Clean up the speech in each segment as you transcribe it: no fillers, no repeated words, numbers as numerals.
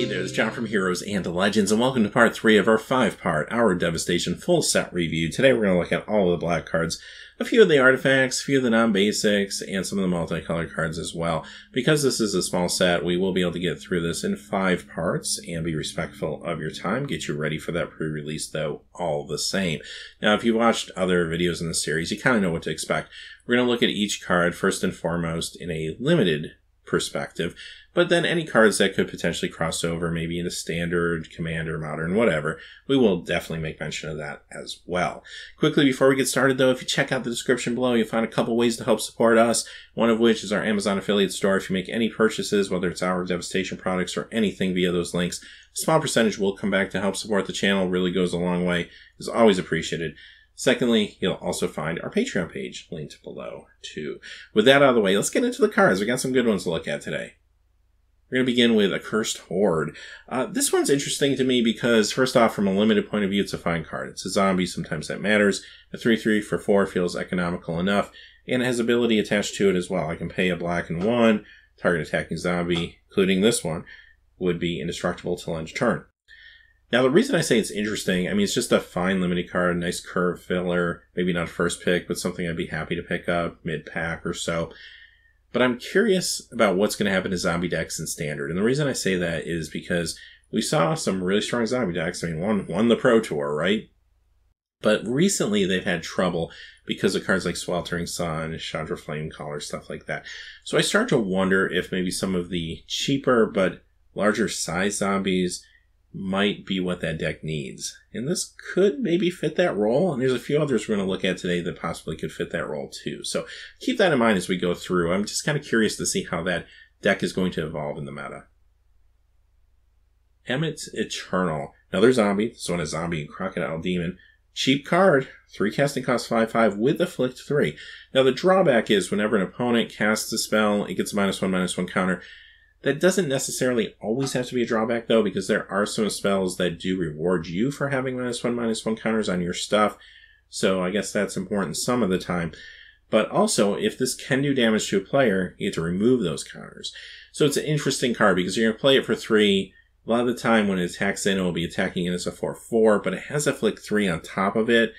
There's John from Heroes and Legends, and welcome to part 3 of our 5-part Our Devastation full set review. Today we're going to look at all of the black cards, a few of the artifacts, a few of the non-basics, and some of the multicolored cards as well. Because this is a small set, we will be able to get through this in 5 parts and be respectful of your time. Get you ready for that pre-release, though, all the same. Now, if you've watched other videos in the series, you kind of know what to expect. We're going to look at each card first and foremost in a limited perspective, but then any cards that could potentially cross over, maybe into standard, commander, modern, whatever, we will definitely make mention of that as well. Quickly before we get started though, if you check out the description below, you'll find a couple ways to help support us, one of which is our Amazon affiliate store. If you make any purchases, whether it's our Devastation products or anything via those links, a small percentage will come back to help support the channel. Really goes a long way. It's always appreciated. Secondly, you'll also find our Patreon page linked below, too. With that out of the way, let's get into the cards. We got some good ones to look at today. We're going to begin with Accursed Horde. This one's interesting to me because, first off, from a limited point of view, it's a fine card. It's a zombie, sometimes that matters. A 3/3 for 4 feels economical enough, and it has ability attached to it as well. I can pay a black and 1, target attacking zombie, including this one, would be indestructible till end of turn. Now, the reason I say it's interesting, I mean, it's just a fine limited card, nice curve filler, maybe not first pick, but something I'd be happy to pick up mid-pack or so. But I'm curious about what's going to happen to zombie decks in Standard. And the reason I say that is because we saw some really strong zombie decks. I mean, one won the Pro Tour, right? But recently they've had trouble because of cards like Sweltering Sun, Chandra Flamecaller, stuff like that. So I start to wonder if maybe some of the cheaper but larger size zombies might be what that deck needs. And this could maybe fit that role. And there's a few others we're going to look at today that possibly could fit that role too. So keep that in mind as we go through. I'm just kind of curious to see how that deck is going to evolve in the meta. Emmets Eternal. Another zombie. This one is Zombie and Crocodile Demon. Cheap card. 3 casting cost 5/5 with Afflict 3. Now the drawback is whenever an opponent casts a spell, it gets a -1/-1 counter. That doesn't necessarily always have to be a drawback, though, because there are some spells that do reward you for having -1/-1 counters on your stuff. So I guess that's important some of the time. But also, if this can do damage to a player, you get to remove those counters. So it's an interesting card because you're going to play it for 3. A lot of the time when it attacks in, it will be attacking in as a 4/4, but it has Afflict 3 on top of it.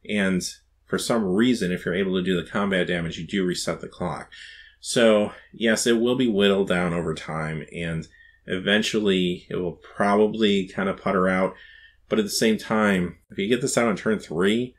And for some reason, if you're able to do the combat damage, you do reset the clock. So, yes, it will be whittled down over time, and eventually it will probably kind of putter out. But at the same time, if you get this out on turn 3,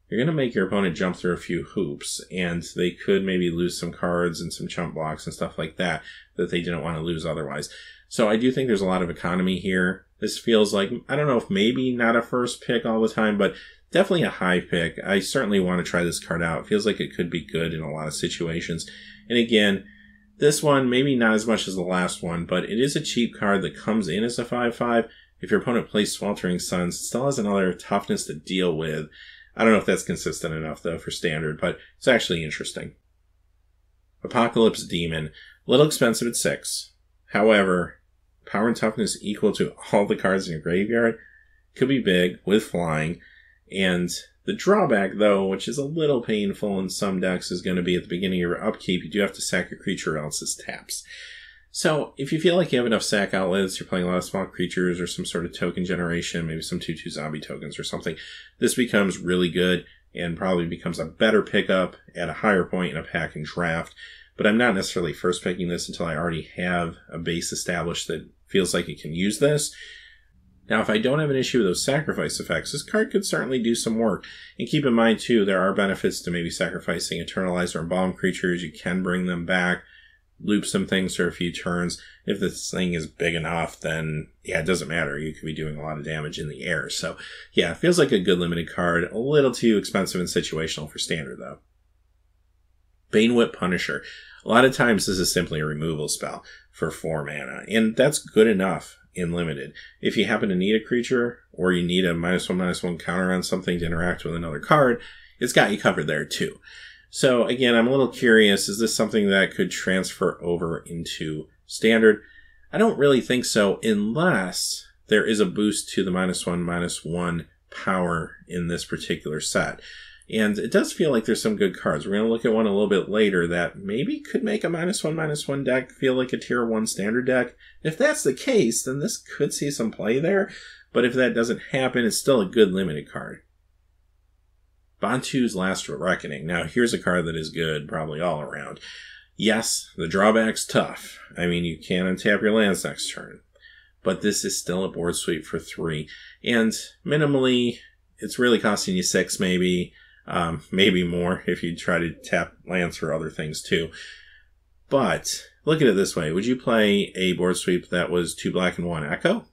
you're going to make your opponent jump through a few hoops, and they could maybe lose some cards and some chump blocks and stuff like that that they didn't want to lose otherwise. So I do think there's a lot of economy here. This feels like, I don't know if maybe not a first pick all the time, but definitely a high pick. I certainly want to try this card out. It feels like it could be good in a lot of situations. And again, this one, maybe not as much as the last one, but it is a cheap card that comes in as a 5/5. If your opponent plays Sweltering Suns, it still has another toughness to deal with. I don't know if that's consistent enough, though, for Standard, but it's actually interesting. Apocalypse Demon. A little expensive at 6. However, power and toughness equal to all the cards in your graveyard. Could be big, with flying, and the drawback, though, which is a little painful in some decks, is going to be at the beginning of your upkeep, you do have to sack your creature or else it taps. So, if you feel like you have enough sack outlets, you're playing a lot of small creatures or some sort of token generation, maybe some 2/2 zombie tokens or something, this becomes really good and probably becomes a better pickup at a higher point in a pack and draft. But I'm not necessarily first picking this until I already have a base established that feels like it can use this. Now, if I don't have an issue with those sacrifice effects, this card could certainly do some work. And keep in mind, too, there are benefits to maybe sacrificing Eternalize or Embalm creatures. You can bring them back, loop some things for a few turns. If this thing is big enough, then, yeah, it doesn't matter. You could be doing a lot of damage in the air. So, yeah, it feels like a good limited card. A little too expensive and situational for Standard, though. Banewhip Punisher. A lot of times, this is simply a removal spell for 4 mana, and that's good enough in limited. If you happen to need a creature, or you need a -1/-1 counter on something to interact with another card, it's got you covered there too. So again, I'm a little curious, is this something that could transfer over into Standard? I don't really think so, unless there is a boost to the -1/-1 power in this particular set. And it does feel like there's some good cards. We're going to look at one a little bit later that maybe could make a -1/-1 deck feel like a tier 1 standard deck. If that's the case, then this could see some play there. But if that doesn't happen, it's still a good limited card. Bantu's Last Reckoning. Now, here's a card that is good probably all around. Yes, the drawback's tough. I mean, you can untap your lands next turn. But this is still a board sweep for 3. And minimally, it's really costing you 6 maybe. Maybe more if you try to tap lands for other things too. But look at it this way. Would you play a board sweep that was 2 black and 1 Echo?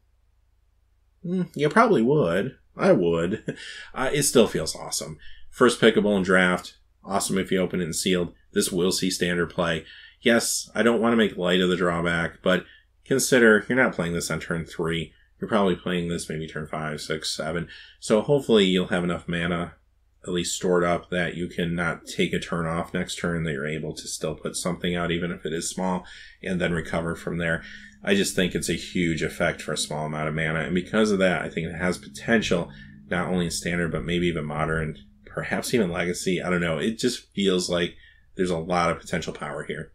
You probably would. I would. It still feels awesome. First pickable in draft. Awesome if you open it in sealed. This will see standard play. Yes, I don't want to make light of the drawback, but consider you're not playing this on turn 3. You're probably playing this maybe turn 5, 6, 7. So hopefully you'll have enough mana at least stored up that you can not take a turn off next turn, that you're able to still put something out even if it is small and then recover from there. I just think it's a huge effect for a small amount of mana, and because of that I think it has potential not only in standard but maybe even modern, perhaps even legacy. I don't know, it just feels like there's a lot of potential power here.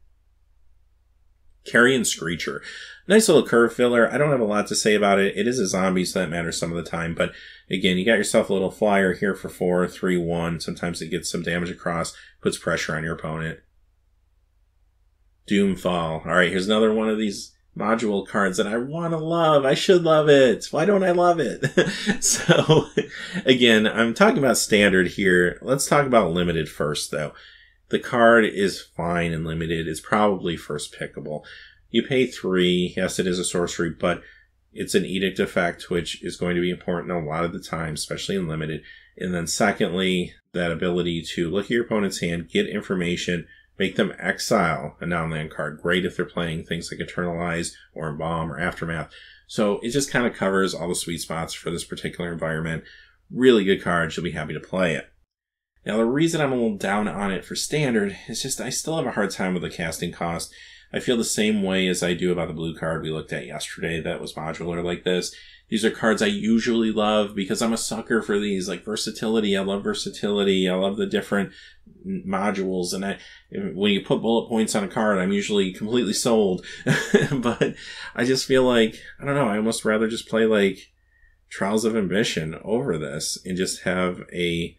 Carians Creature. Nice little curve filler. I don't have a lot to say about it. It is a zombie, so that matters some of the time. But again, you got yourself a little flyer here for 4, 3, 1. Sometimes it gets some damage across, puts pressure on your opponent. Doomfall. Alright, here's another one of these module cards that I want to love. I should love it. Why don't I love it? So, again, I'm talking about standard here. Let's talk about limited first, though. The card is fine and limited. It's probably first pickable. You pay 3. Yes, it is a sorcery, but it's an edict effect, which is going to be important a lot of the time, especially in limited. And then secondly, that ability to look at your opponent's hand, get information, make them exile a non-land card. Great if they're playing things like Eternalize or Embalm or Aftermath. So it just kind of covers all the sweet spots for this particular environment. Really good card. You'll be happy to play it. Now, the reason I'm a little down on it for standard is just I still have a hard time with the casting cost. I feel the same way as I do about the blue card we looked at yesterday that was modular like this. These are cards I usually love because I'm a sucker for these, like versatility. I love versatility. I love the different modules. And when you put bullet points on a card, I'm usually completely sold. But I just feel like, I don't know, I almost rather just play like Trials of Ambition over this and just have a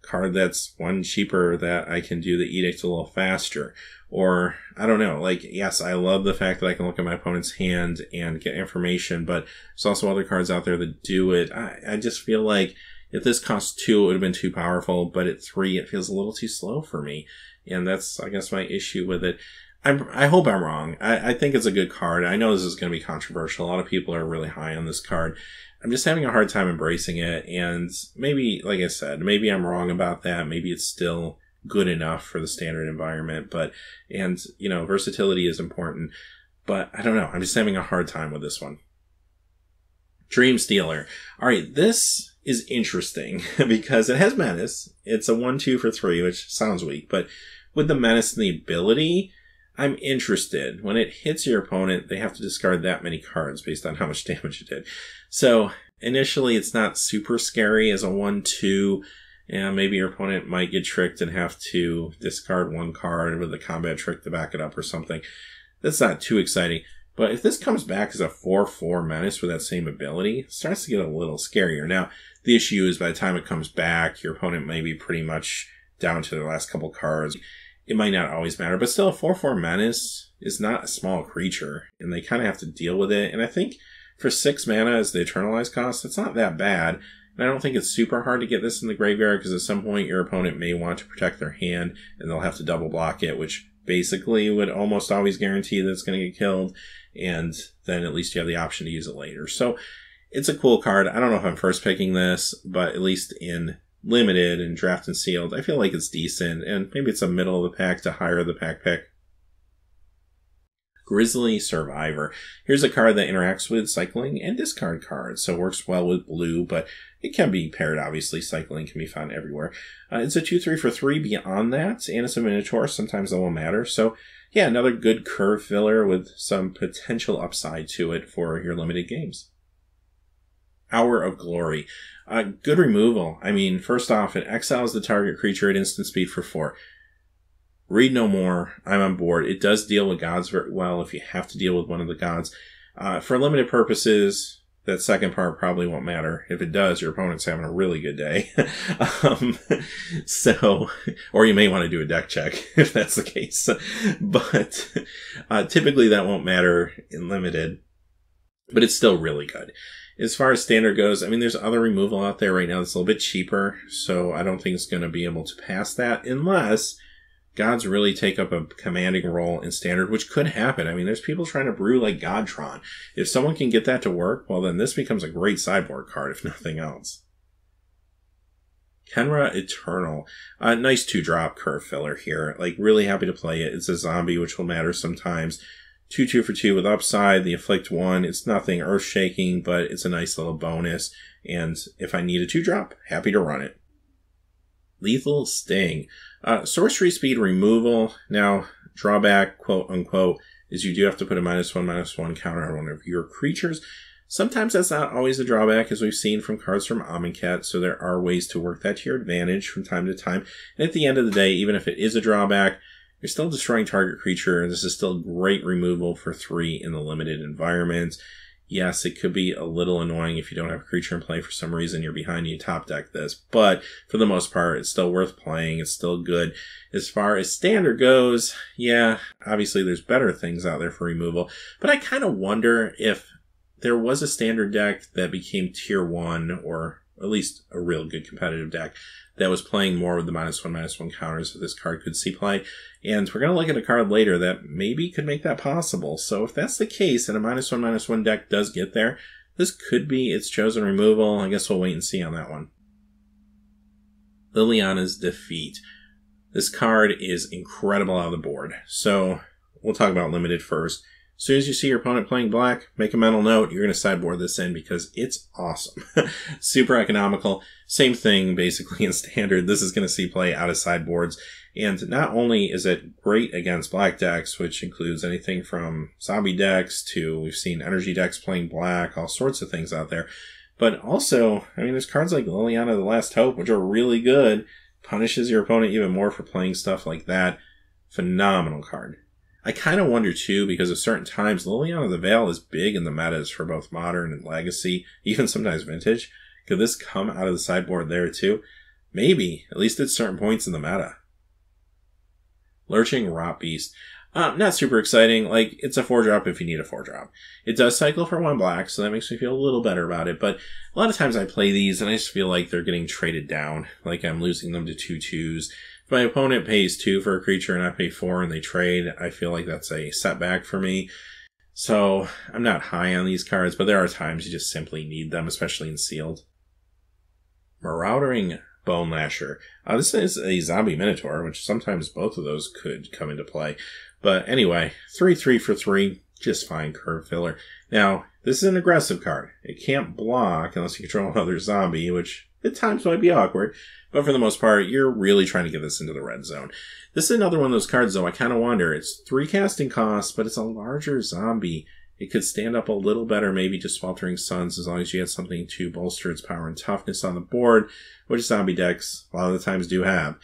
card that's one cheaper that I can do the edict a little faster. Or, I don't know, like, yes, I love the fact that I can look at my opponent's hand and get information, but there's also other cards out there that do it. I just feel like if this cost 2, it would have been too powerful, but at 3, it feels a little too slow for me. And that's, I guess, my issue with it. I hope I'm wrong. I think it's a good card. I know this is going to be controversial. A lot of people are really high on this card. I'm just having a hard time embracing it, and maybe, like I said, maybe I'm wrong about that. Maybe it's still good enough for the standard environment, and you know, versatility is important, but I don't know. I'm just having a hard time with this one. Dream Stealer. Alright, this is interesting because it has Menace. It's a 1/2 for 3, which sounds weak, but with the Menace and the ability, I'm interested. When it hits your opponent, they have to discard that many cards based on how much damage it did. So, initially, it's not super scary as a 1/2. And maybe your opponent might get tricked and have to discard 1 card with a combat trick to back it up or something. That's not too exciting. But if this comes back as a 4/4 Menace with that same ability, it starts to get a little scarier. Now, the issue is by the time it comes back, your opponent may be pretty much down to their last couple cards. It might not always matter, but still a 4/4 Menace is not a small creature, and they kind of have to deal with it. And I think for 6 mana as the Eternalize cost, it's not that bad. And I don't think it's super hard to get this in the graveyard, because at some point your opponent may want to protect their hand, and they'll have to double block it, which basically would almost always guarantee that it's going to get killed, and then at least you have the option to use it later. So it's a cool card. I don't know if I'm first picking this, but at least in limited and draft and sealed, I feel like it's decent, and maybe it's a middle of the pack to higher the pack pick. Grizzly Survivor. Here's a card that interacts with cycling and discard cards, so it works well with blue, but it can be paired, obviously. Cycling can be found everywhere. It's a 2/3 for 3 beyond that, and it's a Minotaur. Sometimes that will matter. So, yeah, another good curve filler with some potential upside to it for your limited games. Hour of Glory. Good removal. I mean, first off, it exiles the target creature at instant speed for 4. Read no more. I'm on board. It does deal with gods very well if you have to deal with one of the gods. For limited purposes, that second part probably won't matter. If it does, your opponent's having a really good day. Or you may want to do a deck check if that's the case. But typically that won't matter in limited. But it's still really good. As far as standard goes, I mean, there's other removal out there right now that's a little bit cheaper. So I don't think it's going to be able to pass that unless gods really take up a commanding role in standard, which could happen. I mean, there's people trying to brew like Godtron. If someone can get that to work, well, then this becomes a great sideboard card, if nothing else. Kenra Eternal. Nice 2-drop curve filler here. Like, really happy to play it. It's a zombie, which will matter sometimes. 2/2 for 2 with upside. The Afflict 1. It's nothing earth-shaking, but it's a nice little bonus. And if I need a 2-drop, happy to run it. Lethal Sting. Sorcery speed removal. Now, drawback, quote unquote, is you do have to put a -1/-1 counter on one of your creatures. Sometimes that's not always a drawback, as we've seen from cards from Amonkhet, so there are ways to work that to your advantage from time to time. And at the end of the day, even if it is a drawback, you're still destroying target creature. This is still great removal for 3 in the limited environment. Yes, it could be a little annoying if you don't have a creature in play for some reason. You're behind and you top deck this. But for the most part, it's still worth playing. It's still good. As far as standard goes, yeah, obviously there's better things out there for removal. But I kind of wonder if there was a standard deck that became tier 1, or at least a real good competitive deck, that was playing more with the -1/-1 counters that this card could see play. And we're going to look at a card later that maybe could make that possible. So if that's the case and a -1/-1 deck does get there, this could be its chosen removal. I guess we'll wait and see on that one. Liliana's Defeat. This card is incredible out of the board. So we'll talk about limited first. As soon as you see your opponent playing black, make a mental note. You're going to sideboard this in because it's awesome. Super economical. Same thing basically in standard. This is going to see play out of sideboards. And not only is it great against black decks, which includes anything from zombie decks to we've seen energy decks playing black, all sorts of things out there. But also, I mean, there's cards like Liliana the Last Hope, which are really good. Punishes your opponent even more for playing stuff like that. Phenomenal card. I kind of wonder, too, because at certain times, Liliana the Veil is big in the metas for both Modern and Legacy, even sometimes Vintage. Could this come out of the sideboard there, too? Maybe, at least at certain points in the meta. Lurching Rot Beast. Not super exciting. Like, it's a 4-drop if you need a 4-drop. It does cycle for 1 black, so that makes me feel a little better about it. But a lot of times I play these, and I just feel like they're getting traded down. Like I'm losing them to 2/2s. If my opponent pays 2 for a creature and I pay 4 and they trade, I feel like that's a setback for me. So I'm not high on these cards, but there are times you just simply need them, especially in sealed. Marauding Bone Lasher. This is a zombie minotaur, which sometimes both of those could come into play. But anyway, 3/3 for 3, just fine curve filler. Now, this is an aggressive card. It can't block unless you control another zombie, which at times might be awkward. But for the most part, you're really trying to get this into the red zone. This is another one of those cards, though, I kind of wonder. It's 3 casting costs, but it's a larger zombie. It could stand up a little better, maybe to Sweltering Suns, as long as you had something to bolster its power and toughness on the board, which zombie decks a lot of the times do have.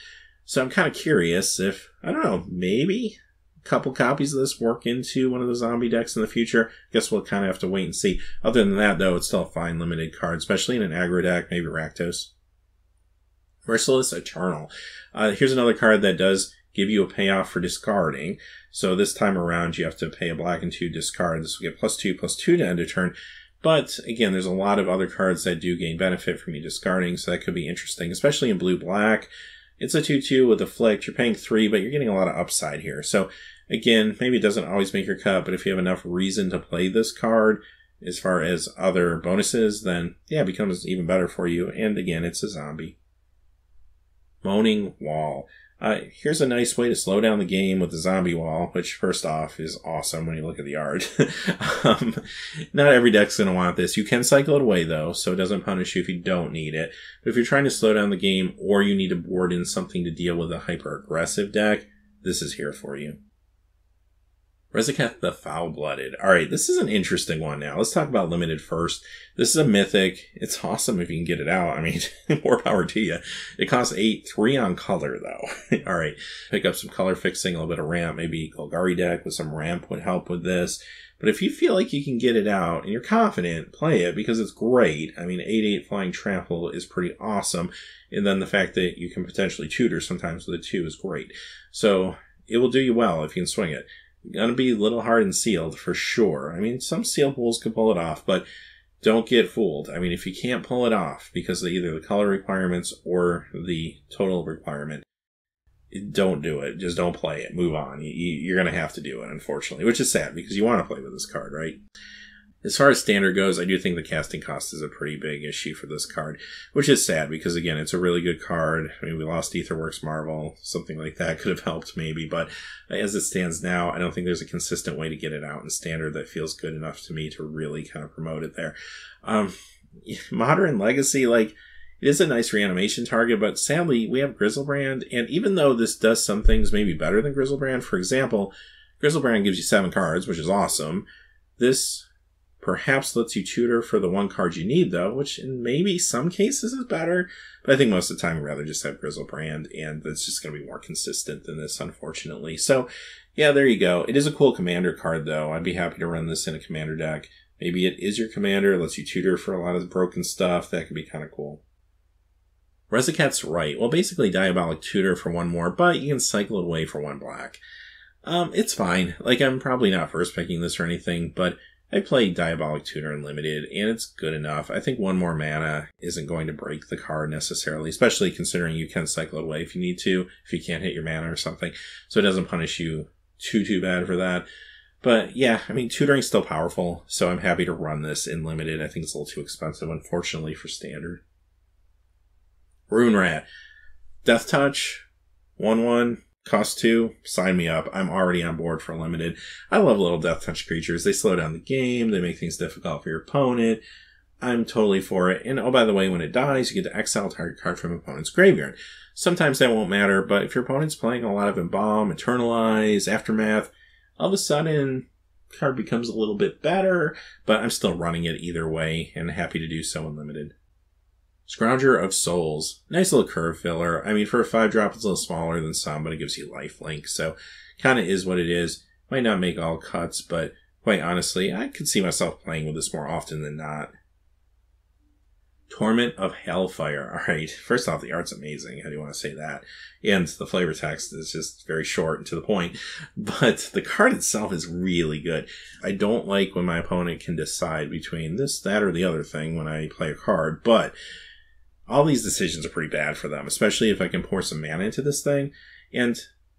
So I'm kind of curious if, I don't know, maybe a couple copies of this work into one of the zombie decks in the future. I guess we'll kind of have to wait and see. Other than that, though, it's still a fine limited card, especially in an aggro deck, maybe Rakdos. Bracelet Charnel. Here's another card that does give you a payoff for discarding. So this time around, you have to pay a black and 2 discard. This will get +2/+2 to end a turn. But again, there's a lot of other cards that do gain benefit from you discarding, so that could be interesting, especially in blue-black. It's a 2/2 with Afflict. You're paying 3, but you're getting a lot of upside here. So again, maybe it doesn't always make your cut, but if you have enough reason to play this card as far as other bonuses, then yeah, it becomes even better for you. And again, it's a zombie. Moaning Wall. Here's a nice way to slow down the game with the zombie wall, which first off is awesome when you look at the art. Not every deck's going to want this. You can cycle it away though, so it doesn't punish you if you don't need it. But if you're trying to slow down the game or you need to board in something to deal with a hyper-aggressive deck, this is here for you. Reziketh the Foul-Blooded. Alright, this is an interesting one now. Let's talk about limited first. This is a mythic. It's awesome if you can get it out. I mean, more power to you. It costs 8, 3 on color, though. Alright, pick up some color fixing, a little bit of ramp. Maybe Golgari deck with some ramp would help with this. But if you feel like you can get it out and you're confident, play it because it's great. I mean, 8/8 Flying Trample is pretty awesome. And then the fact that you can potentially tutor sometimes with a 2 is great. So it will do you well if you can swing it. Gonna be a little hard and sealed for sure. I mean, some seal pools could pull it off, but don't get fooled. I mean, if you can't pull it off because of either the color requirements or the total requirement, don't do it. Just don't play it. Move on. You're gonna have to do it, unfortunately, which is sad because you want to play with this card, right? As far as standard goes, I do think the casting cost is a pretty big issue for this card, which is sad because, again, it's a really good card. I mean, we lost Aetherworks Marvel. Something like that could have helped maybe, but as it stands now, I don't think there's a consistent way to get it out in standard that feels good enough to me to really kind of promote it there. Modern Legacy, like, it is a nice reanimation target, but sadly, we have Grizzlebrand, and even though this does some things maybe better than Grizzlebrand, for example, Grizzlebrand gives you 7 cards, which is awesome. This perhaps lets you tutor for the 1 card you need, though, which in maybe some cases is better. But I think most of the time I'd rather just have Grizzlebrand, and that's just going to be more consistent than this, unfortunately. So, yeah, there you go. It is a cool commander card, though. I'd be happy to run this in a commander deck. Maybe it is your commander, lets you tutor for a lot of broken stuff. That could be kind of cool. Reziketh's Right. Well, basically Diabolic Tutor for 1 more, but you can cycle it away for 1 black. It's fine. Like, I'm probably not first picking this or anything, but I played Diabolic Tutor in Limited, and it's good enough. I think 1 more mana isn't going to break the card necessarily, especially considering you can cycle it away if you need to, if you can't hit your mana or something. So it doesn't punish you too bad for that. But yeah, I mean, tutoring's still powerful, so I'm happy to run this in Limited. I think it's a little too expensive, unfortunately, for Standard. Rune Rat. Death Touch, 1/1. Cost 2, sign me up. I'm already on board for Limited. I love little Death Touch creatures. They slow down the game. They make things difficult for your opponent. I'm totally for it. And oh, by the way, when it dies, you get to exile target card from opponent's graveyard. Sometimes that won't matter, but if your opponent's playing a lot of Embalm, Eternalize, Aftermath, all of a sudden, the card becomes a little bit better, but I'm still running it either way and happy to do so in Limited. Scrounger of Souls. Nice little curve filler. I mean, for a 5-drop, it's a little smaller than some, but it gives you lifelink, so kind of is what it is. Might not make all cuts, but quite honestly, I could see myself playing with this more often than not. Torment of Hellfire. Alright, first off, the art's amazing. How do you want to say that? And the flavor text is just very short and to the point. But the card itself is really good. I don't like when my opponent can decide between this, that, or the other thing when I play a card, but all these decisions are pretty bad for them, especially if I can pour some mana into this thing. And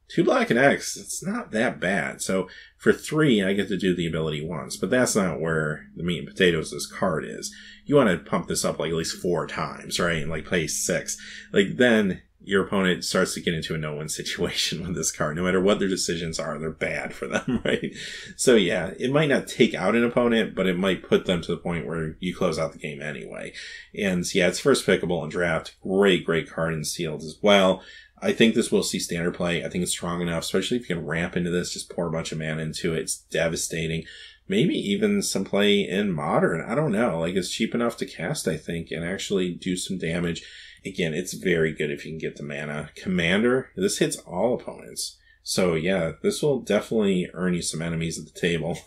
2 black and X, it's not that bad. So for 3, I get to do the ability once, but that's not where the meat and potatoes of this card is. You want to pump this up like at least 4 times, right? And like play 6. Like then your opponent starts to get into a no-win situation with this card. No matter what their decisions are, they're bad for them, right? So yeah, it might not take out an opponent, but it might put them to the point where you close out the game anyway. And yeah, it's first pickable in draft. Great card in sealed as well. I think this will see standard play. I think it's strong enough, especially if you can ramp into this, just pour a bunch of mana into it. It's devastating. Maybe even some play in modern. I don't know. Like, it's cheap enough to cast, I think, and actually do some damage. Again, it's very good if you can get the mana. Commander, this hits all opponents. So yeah, this will definitely earn you some enemies at the table.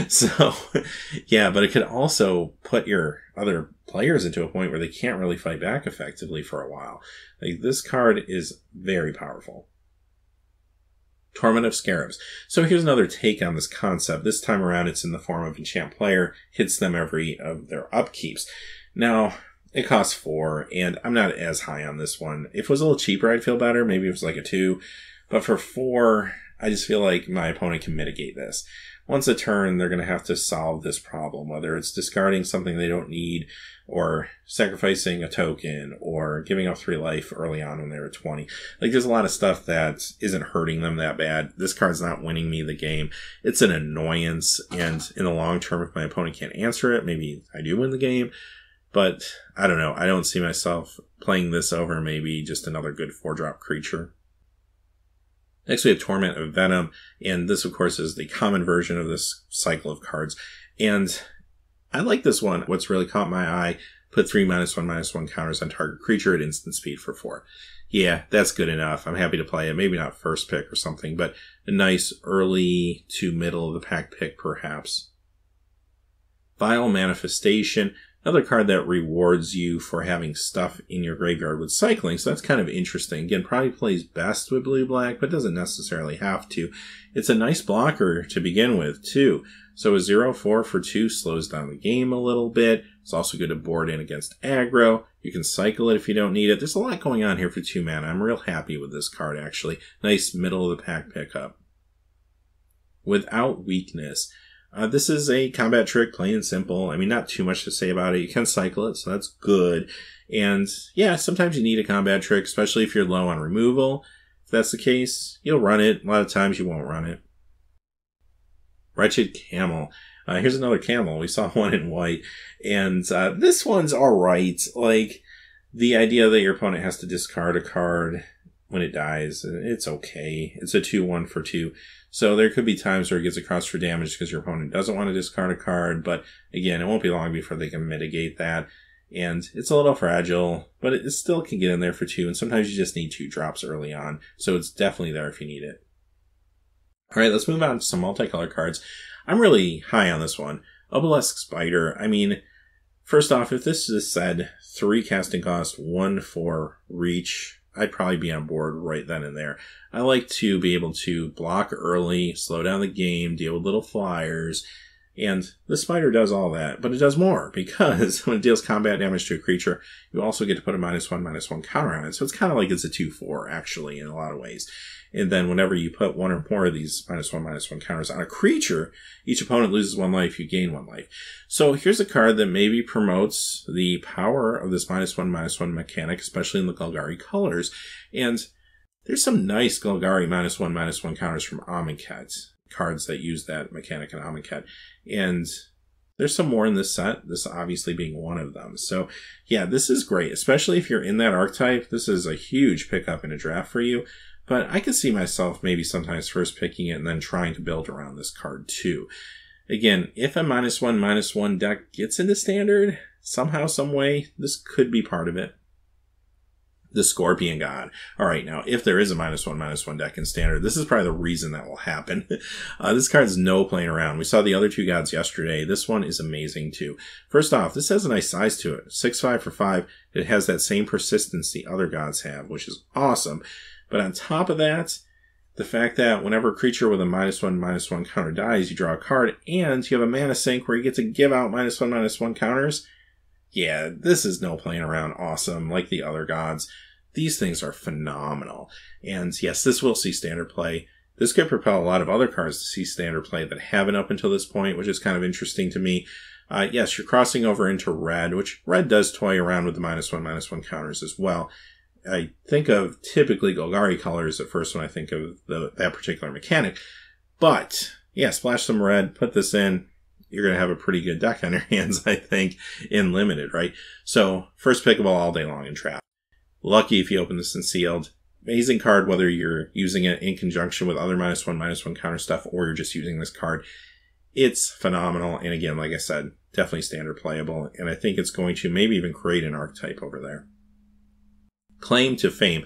So yeah, but it could also put your other players into a point where they can't really fight back effectively for a while. Like, this card is very powerful. Torment of Scarabs. So here's another take on this concept. This time around, it's in the form of enchant player, hits them every of their upkeeps. Now, it costs 4, and I'm not as high on this one. If it was a little cheaper, I'd feel better. Maybe it was like a 2. But for 4, I just feel like my opponent can mitigate this. Once a turn, they're going to have to solve this problem, whether it's discarding something they don't need, or sacrificing a token, or giving up 3 life early on when they were 20. Like, there's a lot of stuff that isn't hurting them that bad. This card's not winning me the game. It's an annoyance, and in the long term, if my opponent can't answer it, maybe I do win the game. But, I don't know. I don't see myself playing this over maybe just another good 4-drop creature. Next we have Torment of Venom, and this of course is the common version of this cycle of cards. And I like this one. What's really caught my eye, put 3 -1/-1 counters on target creature at instant speed for 4. Yeah, that's good enough. I'm happy to play it. Maybe not first pick or something, but a nice early to middle of the pack pick perhaps. Vile Manifestation, another card that rewards you for having stuff in your graveyard with cycling, so that's kind of interesting. Again, probably plays best with blue-black, but doesn't necessarily have to. It's a nice blocker to begin with, too. So a 0/4 for 2 slows down the game a little bit. It's also good to board in against aggro. You can cycle it if you don't need it. There's a lot going on here for 2 mana. I'm real happy with this card, actually. Nice middle-of-the-pack pickup. Without Weakness. This is a combat trick, plain and simple. I mean, not too much to say about it. You can cycle it, so that's good. And yeah, sometimes you need a combat trick, especially if you're low on removal. If that's the case, you'll run it. A lot of times you won't run it. Wretched Camel. Here's another camel. We saw one in white. And this one's alright. Like, the idea that your opponent has to discard a card when it dies, it's okay. It's a 2/1 for 2. So there could be times where it gets across for damage because your opponent doesn't want to discard a card, but again, it won't be long before they can mitigate that. And it's a little fragile, but it still can get in there for 2, and sometimes you just need 2 drops early on, so it's definitely there if you need it. Alright, let's move on to some multicolor cards. I'm really high on this one. Obelisk Spider. I mean, first off, if this is said 3 casting cost, 1 for reach, I'd probably be on board right then and there. I like to be able to block early, slow down the game, deal with little flyers, and the spider does all that, but it does more, because when it deals combat damage to a creature, you also get to put a -1/-1 counter on it, so it's kind of like it's a 2/4, actually, in a lot of ways. And then whenever you put 1 or more of these -1/-1 counters on a creature, each opponent loses 1 life, you gain 1 life. So here's a card that maybe promotes the power of this -1/-1 mechanic, especially in the Golgari colors. And there's some nice Golgari -1/-1 counters from Amonkhet, cards that use that mechanic in Amonkhet. And there's some more in this set, this obviously being one of them. So yeah, this is great, especially if you're in that archetype. This is a huge pickup in a draft for you. But I could see myself maybe sometimes first picking it and then trying to build around this card too. Again, if a -1/-1 deck gets into standard, somehow, some way, this could be part of it. The Scorpion God. Alright, now, if there is a -1/-1 deck in standard, this is probably the reason that will happen. This card's no playing around. We saw the other 2 gods yesterday. This one is amazing too. First off, this has a nice size to it. 6/5 for 5. It has that same persistence the other gods have, which is awesome. But on top of that, the fact that whenever a creature with a -1/-1 counter dies, you draw a card, and you have a mana sink where you get to give out -1/-1 counters. Yeah, this is no playing around awesome, like the other gods. These things are phenomenal. And yes, this will see standard play. This could propel a lot of other cards to see standard play that haven't up until this point, which is kind of interesting to me. Yes, you're crossing over into red, which red does toy around with the -1/-1 counters as well. I think of typically Golgari colors at first when I think of that particular mechanic. But, yeah, splash some red, put this in, you're going to have a pretty good deck on your hands, I think, in Limited, right? So, first pickable all day long in Trap. Lucky if you open this in Sealed. Amazing card, whether you're using it in conjunction with other -1/-1 counter stuff, or you're just using this card. It's phenomenal, and again, like I said, definitely standard playable, and I think it's going to maybe even create an archetype over there. Claim to Fame,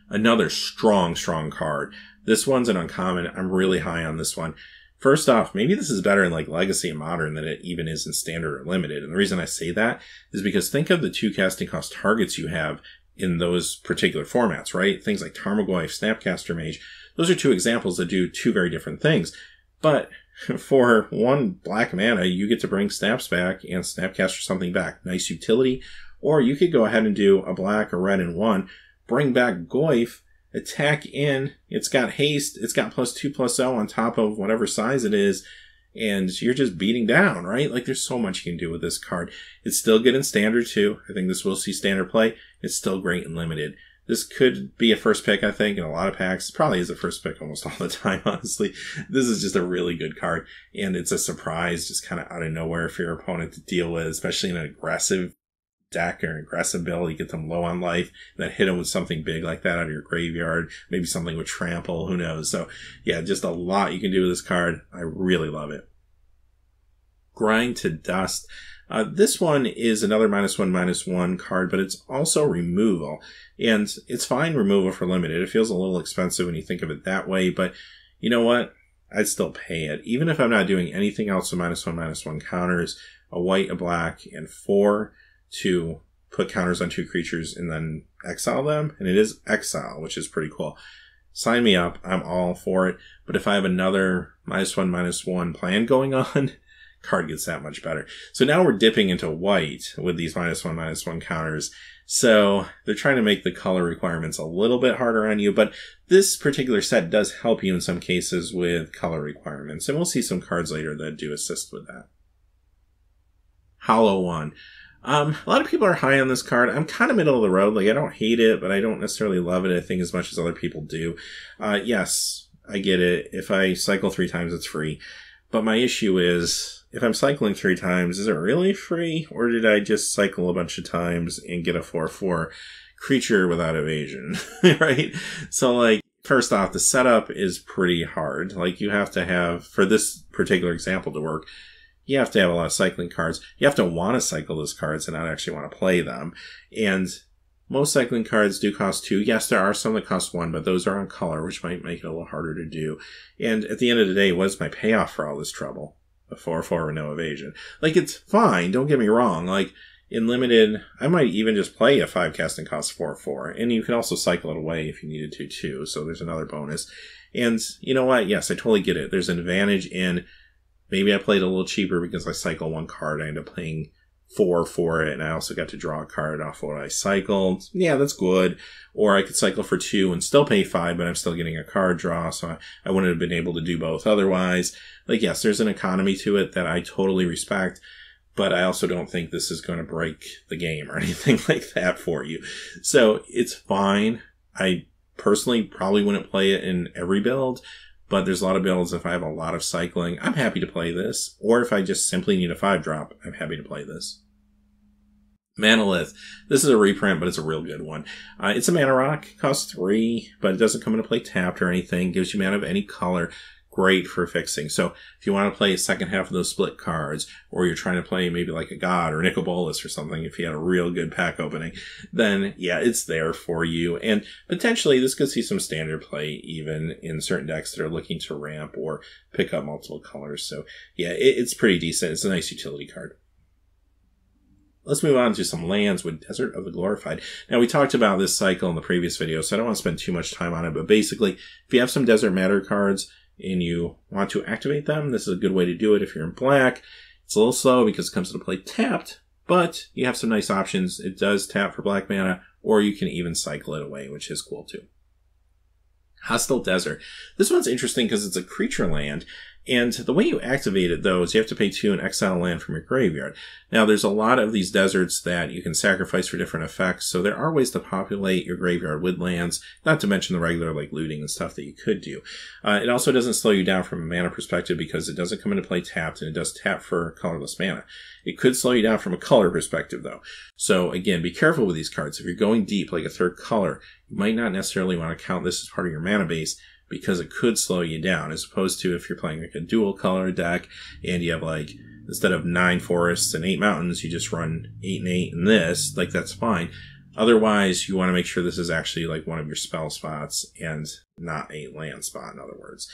another strong card. This one's an uncommon. I'm really high on this one. First off, maybe this is better in like Legacy and Modern than it even is in Standard or Limited. And the reason I say that is because think of the 2 casting cost targets you have in those particular formats, right? Things like Tarmogoyf, Snapcaster Mage. Those are 2 examples that do 2 very different things. But for 1 black mana, you get to bring Snaps back and Snapcaster something back. Nice utility. Or you could go ahead and do a black, a red, and 1. Bring back Goyf, attack in. It's got haste. It's got +2/+0 on top of whatever size it is. And you're just beating down, right? Like, there's so much you can do with this card. It's still good in Standard, too. I think this will see Standard play. It's still great in Limited. This could be a first pick, I think, in a lot of packs. It probably is a first pick almost all the time, honestly. This is just a really good card. And it's a surprise, just kind of out of nowhere for your opponent to deal with, especially in an aggressive deck or an aggressive build, you get them low on life, and then hit them with something big like that out of your graveyard, maybe something with trample, who knows. So yeah, just a lot you can do with this card. I really love it. Grind to Dust. This one is another -1/-1 card, but it's also removal. And it's fine removal for limited. It feels a little expensive when you think of it that way, but you know what? I'd still pay it. Even if I'm not doing anything else with -1/-1 counters, a white, a black, and 4 to put counters on 2 creatures and then exile them. And it is exile, which is pretty cool. Sign me up. I'm all for it. But if I have another -1/-1 plan going on, card gets that much better. So now we're dipping into white with these -1/-1 counters. So they're trying to make the color requirements a little bit harder on you, but this particular set does help you in some cases with color requirements. And we'll see some cards later that do assist with that. Hollow One. A lot of people are high on this card. I'm kind of middle of the road. Like, I don't hate it, but I don't necessarily love it, I think, as much as other people do. Yes, I get it. If I cycle 3 times, it's free. But my issue is, if I'm cycling 3 times, is it really free? Or did I just cycle a bunch of times and get a 4/4 creature without evasion? Right? So, like, first off, the setup is pretty hard. Like, you have to have, for this particular example to work, you have to have a lot of cycling cards. You have to want to cycle those cards and not actually want to play them. And most cycling cards do cost 2. Yes, there are some that cost 1, but those are on color, which might make it a little harder to do. And at the end of the day, what's my payoff for all this trouble? A 4/4 with no evasion. Like, it's fine, don't get me wrong. Like, in limited, I might even just play a 5 casting cost 4/4. And you can also cycle it away if you needed to, too. So there's another bonus. And you know what? Yes, I totally get it. There's an advantage in, maybe I played a little cheaper because I cycle 1 card. I end up playing 4 for it, and I also got to draw a card off what I cycled. Yeah, that's good. Or I could cycle for 2 and still pay 5, but I'm still getting a card draw, so I wouldn't have been able to do both otherwise. Like, yes, there's an economy to it that I totally respect, but I also don't think this is going to break the game or anything like that for you. So it's fine. I personally probably wouldn't play it in every build, but there's a lot of builds, if I have a lot of cycling, I'm happy to play this. Or if I just simply need a 5-drop, I'm happy to play this. Manalith. This is a reprint, but it's a real good one. It's a mana rock, costs 3, but it doesn't come into play tapped or anything. Gives you mana of any color. Great for fixing. So if you want to play a second half of those split cards, or you're trying to play maybe like a God or Nicol Bolas or something, if you had a real good pack opening, then yeah, it's there for you. And potentially this could see some standard play even in certain decks that are looking to ramp or pick up multiple colors. So yeah, it's pretty decent. It's a nice utility card. Let's move on to some lands with Desert of the Glorified. Now, we talked about this cycle in the previous video, so I don't want to spend too much time on it, but basically, if you have some Desert Matter cards and you want to activate them, this is a good way to do it if you're in black. It's a little slow because it comes into play tapped, but you have some nice options. It does tap for black mana, or you can even cycle it away, which is cool too. Hostile Desert. This one's interesting because it's a creature land, and the way you activate it, though, is you have to pay 2 and exile land from your graveyard. Now, there's a lot of these deserts that you can sacrifice for different effects, so there are ways to populate your graveyard with lands, not to mention the regular, like, looting and stuff that you could do. It also doesn't slow you down from a mana perspective because it doesn't come into play tapped, and it does tap for colorless mana. It could slow you down from a color perspective, though. So, again, be careful with these cards. If you're going deep, like a 3rd color, you might not necessarily want to count this as part of your mana base, because it could slow you down, as opposed to if you're playing like a dual color deck and you have, like, instead of 9 forests and 8 mountains, you just run 8 and 8 in this, like, that's fine. Otherwise, you want to make sure this is actually like one of your spell spots and not a land spot, in other words.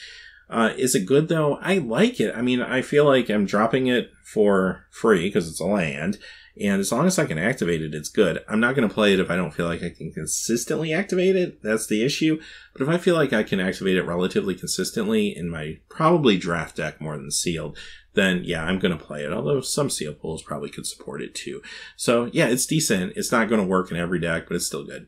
Is it good though? I like it. I mean, I feel like I'm dropping it for free because it's a land. And as long as I can activate it, it's good. I'm not going to play it if I don't feel like I can consistently activate it. That's the issue. But if I feel like I can activate it relatively consistently in my probably draft deck more than sealed, then yeah, I'm going to play it. Although some sealed pools probably could support it too. So yeah, it's decent. It's not going to work in every deck, but it's still good.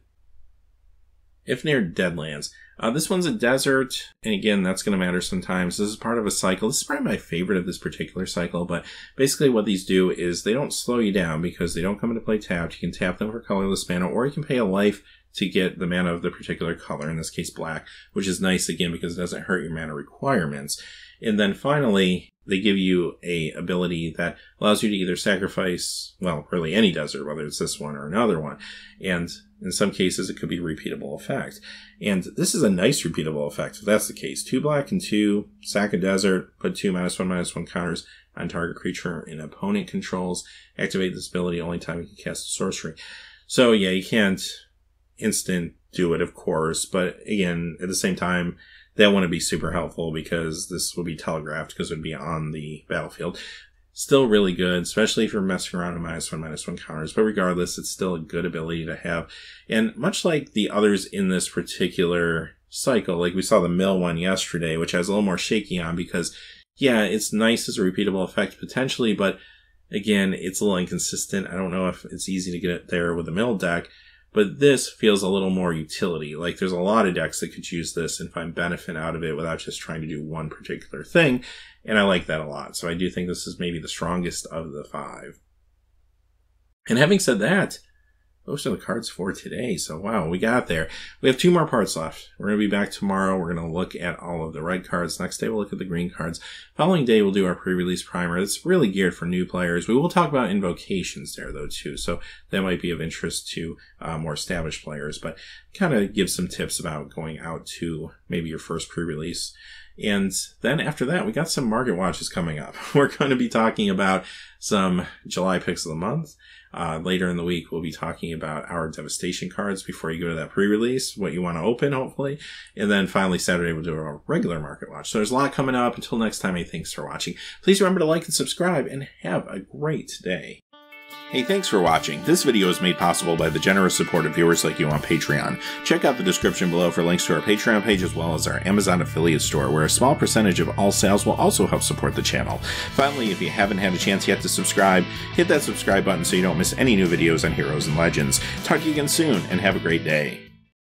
If near Deadlands. This one's a desert, and again, that's going to matter sometimes. This is part of a cycle. This is probably my favorite of this particular cycle, but basically what these do is they don't slow you down because they don't come into play tapped. You can tap them for colorless mana, or you can pay a life to get the mana of the particular color, in this case black, which is nice, again, because it doesn't hurt your mana requirements. And then finally, they give you a ability that allows you to either sacrifice, well, really any desert, whether it's this one or another one. And in some cases, it could be a repeatable effect. And this is a nice repeatable effect, if that's the case. 2 black and 2, sack a desert, put 2 -1/-1 counters on target creature and opponent controls. Activate this ability only time you can cast a sorcery. So yeah, you can't instant do it, of course, but again, at the same time, that wouldn't be super helpful because this would be telegraphed because it would be on the battlefield. Still really good, especially if you're messing around with -1/-1 counters, but regardless, it's still a good ability to have. And much like the others in this particular cycle, like we saw the mill one yesterday, which I was a little more shaky on because, yeah, it's nice as a repeatable effect potentially, but again, it's a little inconsistent. I don't know if it's easy to get it there with the mill deck. But this feels a little more utility. Like there's a lot of decks that could use this and find benefit out of it without just trying to do one particular thing. And I like that a lot. So I do think this is maybe the strongest of the 5. And having said that, those are the cards for today. So wow, we got there. We have 2 more parts left. We're going to be back tomorrow. We're going to look at all of the red cards. Next day, we'll look at the green cards. Following day, we'll do our pre-release primer. It's really geared for new players. We will talk about invocations there, though, too. So that might be of interest to more established players, but kind of give some tips about going out to maybe your first pre-release. And then after that, we got some market watches coming up. We're going to be talking about some July picks of the month. Later in the week, we'll be talking about our Devastation cards before you go to that pre-release, what you want to open, hopefully. And then finally, Saturday, we'll do a regular market watch. So there's a lot coming up. Until next time, thanks for watching. Please remember to like and subscribe, and have a great day. Hey, thanks for watching. This video is made possible by the generous support of viewers like you on Patreon. Check out the description below for links to our Patreon page as well as our Amazon affiliate store, where a small percentage of all sales will also help support the channel. Finally, if you haven't had a chance yet to subscribe, hit that subscribe button so you don't miss any new videos on Heroes and Legends. Talk to you again soon, and have a great day.